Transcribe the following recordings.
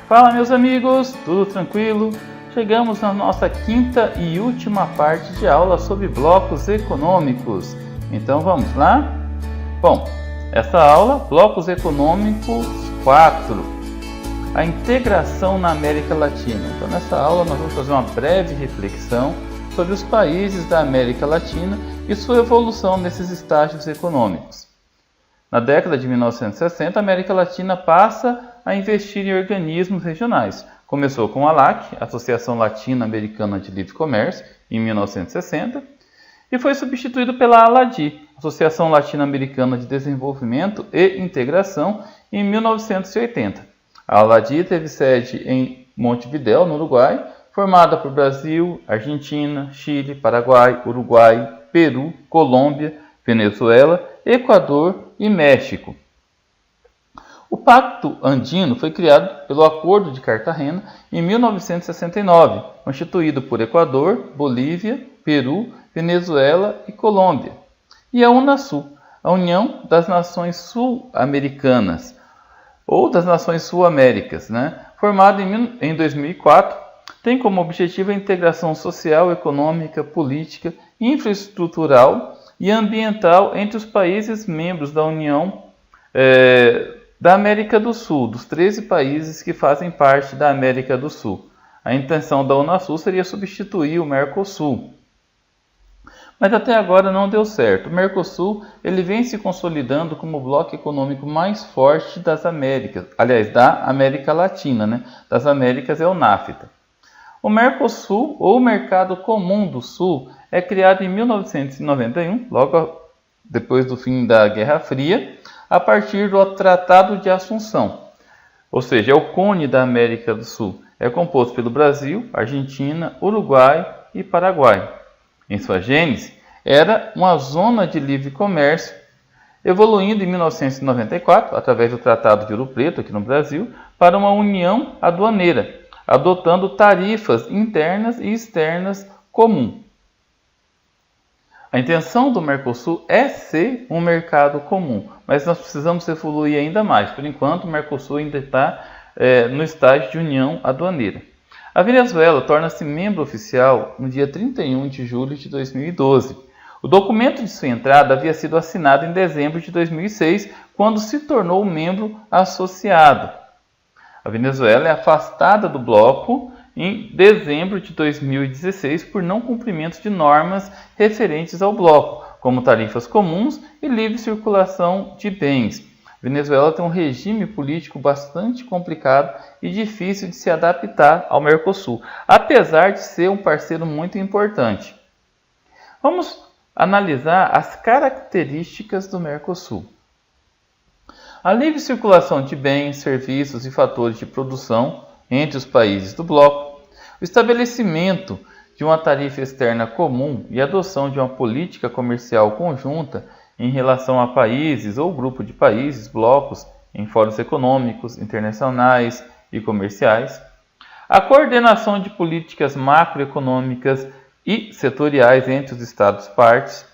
Fala, meus amigos, tudo tranquilo? Chegamos na nossa quinta e última parte de aula sobre blocos econômicos. Então vamos lá? Bom, essa aula, blocos econômicos 4, a integração na América Latina. Então nessa aula nós vamos fazer uma breve reflexão sobre os países da América Latina e sua evolução nesses estágios econômicos. Na década de 1960, a América Latina passa a investir em organismos regionais. Começou com a ALAC, Associação Latino-Americana de Livre Comércio, em 1960, e foi substituído pela ALADI, Associação Latino-Americana de Desenvolvimento e Integração, em 1980. A ALADI teve sede em Montevidéu, no Uruguai, formada por Brasil, Argentina, Chile, Paraguai, Uruguai, Peru, Colômbia, Venezuela, Equador e México. O Pacto Andino foi criado pelo Acordo de Cartagena em 1969, constituído por Equador, Bolívia, Peru, Venezuela e Colômbia. E a Unasul, a União das Nações Sul-Americanas, ou das Nações Sul-Américas, formada em 2004, tem como objetivo a integração social, econômica, política, infraestrutural e ambiental entre os países membros da União da América do Sul, dos 13 países que fazem parte da América do Sul. A intenção da Unasul seria substituir o Mercosul. Mas até agora não deu certo. O Mercosul ele vem se consolidando como o bloco econômico mais forte das Américas, aliás, da América Latina, Das Américas é o NAFTA. O Mercosul, ou Mercado Comum do Sul, é criado em 1991, logo depois do fim da Guerra Fria, a partir do Tratado de Assunção, ou seja, é o cone da América do Sul. É composto pelo Brasil, Argentina, Uruguai e Paraguai. Em sua gênese, era uma zona de livre comércio, evoluindo em 1994, através do Tratado de Ouro Preto, aqui no Brasil, para uma união aduaneira, adotando tarifas internas e externas comuns. A intenção do Mercosul é ser um mercado comum, mas nós precisamos evoluir ainda mais. Por enquanto, o Mercosul ainda está no estágio de união aduaneira. A Venezuela torna-se membro oficial no dia 31 de julho de 2012. O documento de sua entrada havia sido assinado em dezembro de 2006, quando se tornou membro associado. A Venezuela é afastada do bloco em dezembro de 2016 por não cumprimento de normas referentes ao bloco, como tarifas comuns e livre circulação de bens. Venezuela tem um regime político bastante complicado e difícil de se adaptar ao Mercosul, apesar de ser um parceiro muito importante. Vamos analisar as características do Mercosul. A livre circulação de bens, serviços e fatores de produção entre os países do bloco, o estabelecimento de uma tarifa externa comum e a adoção de uma política comercial conjunta em relação a países ou grupo de países, blocos, em fóruns econômicos, internacionais e comerciais, a coordenação de políticas macroeconômicas e setoriais entre os Estados-partes,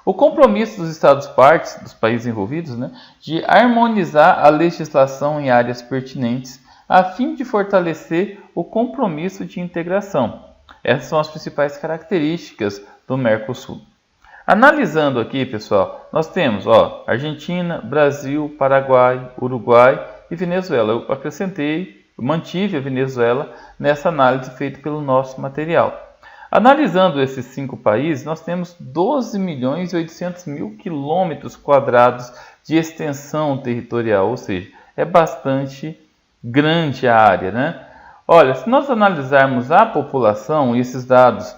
o compromisso dos Estados-partes, dos países envolvidos, de harmonizar a legislação em áreas pertinentes, a fim de fortalecer o compromisso de integração. Essas são as principais características do Mercosul. Analisando aqui, pessoal, nós temos Argentina, Brasil, Paraguai, Uruguai e Venezuela. Eu mantive a Venezuela nessa análise feita pelo nosso material. Analisando esses 5 países, nós temos 12.800.000 quilômetros quadrados de extensão territorial, ou seja, é bastante grande a área, Olha, se nós analisarmos a população, e esses dados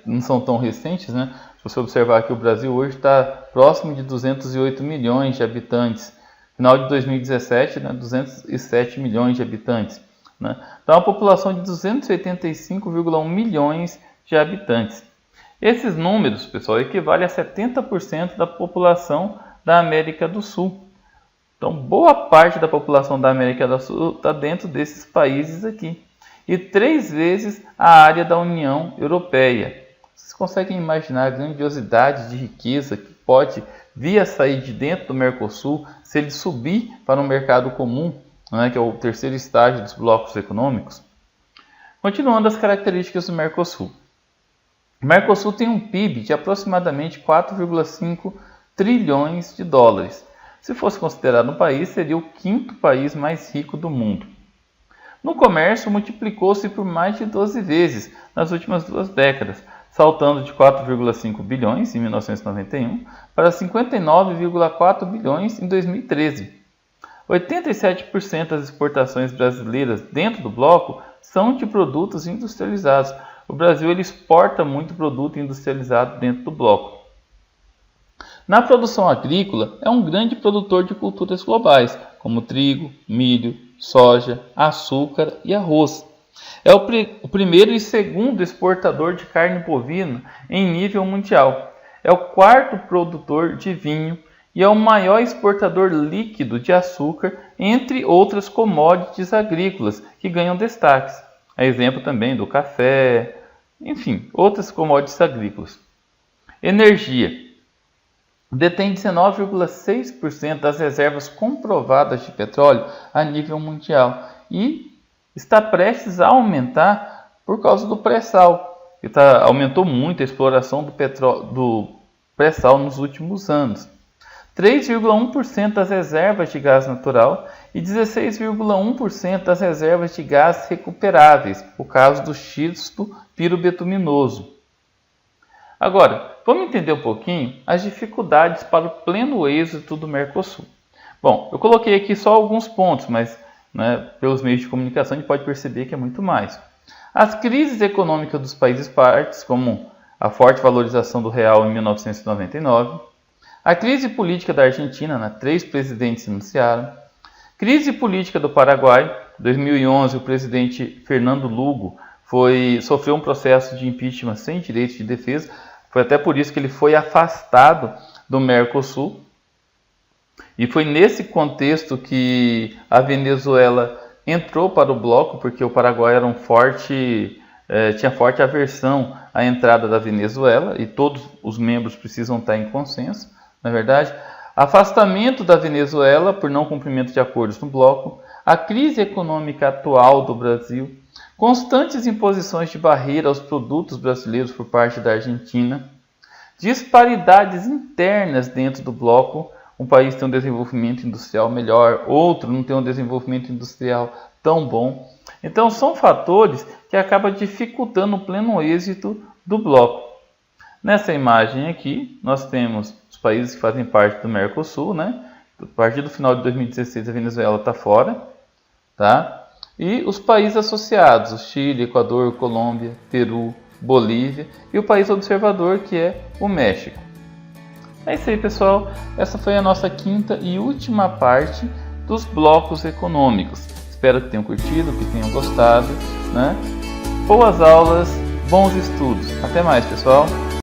não são tão recentes, Se você observar que o Brasil hoje está próximo de 208 milhões de habitantes. Final de 2017, 207 milhões de habitantes. Então, a população de 285,1 milhões de habitantes. Esses números, pessoal, equivalem a 70% da população da América do Sul. Então, boa parte da população da América do Sul está dentro desses países aqui. E 3 vezes a área da União Europeia. Vocês conseguem imaginar a grandiosidade de riqueza que pode via sair de dentro do Mercosul, se ele subir para um mercado comum, né, que é o terceiro estágio dos blocos econômicos. Continuando as características do Mercosul. O Mercosul tem um PIB de aproximadamente 4,5 trilhões de dólares. Se fosse considerado um país, seria o quinto país mais rico do mundo. No comércio, multiplicou-se por mais de 12 vezes nas últimas 2 décadas, saltando de 4,5 bilhões em 1991 para 59,4 bilhões em 2013. 87% das exportações brasileiras dentro do bloco são de produtos industrializados. O Brasil ele exporta muito produto industrializado dentro do bloco. Na produção agrícola, é um grande produtor de culturas globais, como trigo, milho, soja, açúcar e arroz. É o primeiro e segundo exportador de carne bovina em nível mundial. É o quarto produtor de vinho e é o maior exportador líquido de açúcar, entre outras commodities agrícolas que ganham destaques. A exemplo também do café, enfim, outras commodities agrícolas. Energia. Detém 19,6% das reservas comprovadas de petróleo a nível mundial e está prestes a aumentar por causa do pré-sal. Aumentou muito a exploração do pré-sal nos últimos anos. 3,1% das reservas de gás natural e 16,1% das reservas de gás recuperáveis, o caso do xisto pirobetuminoso. Agora, vamos entender um pouquinho as dificuldades para o pleno êxito do Mercosul. Bom, eu coloquei aqui só alguns pontos, mas pelos meios de comunicação a gente pode perceber que é muito mais. As crises econômicas dos países partes, como a forte valorização do real em 1999, a crise política da Argentina, 3 presidentes anunciaram, crise política do Paraguai, em 2011 o presidente Fernando Lugo sofreu um processo de impeachment sem direito de defesa, foi até por isso que ele foi afastado do Mercosul. E foi nesse contexto que a Venezuela entrou para o bloco, porque o Paraguai era tinha forte aversão à entrada da Venezuela, e todos os membros precisam estar em consenso, na verdade. Afastamento da Venezuela por não cumprimento de acordos no bloco, a crise econômica atual do Brasil, constantes imposições de barreira aos produtos brasileiros por parte da Argentina, disparidades internas dentro do bloco. Um país tem um desenvolvimento industrial melhor, outro não tem um desenvolvimento industrial tão bom. Então são fatores que acabam dificultando o pleno êxito do bloco. Nessa imagem aqui, nós temos os países que fazem parte do Mercosul, A partir do final de 2016 a Venezuela está fora, tá? E os países associados, o Chile, Equador, Colômbia, Peru, Bolívia e o país observador, que é o México. É isso aí, pessoal. Essa foi a nossa 5ª e última parte dos blocos econômicos. Espero que tenham curtido, que tenham gostado, Boas aulas, bons estudos. Até mais, pessoal.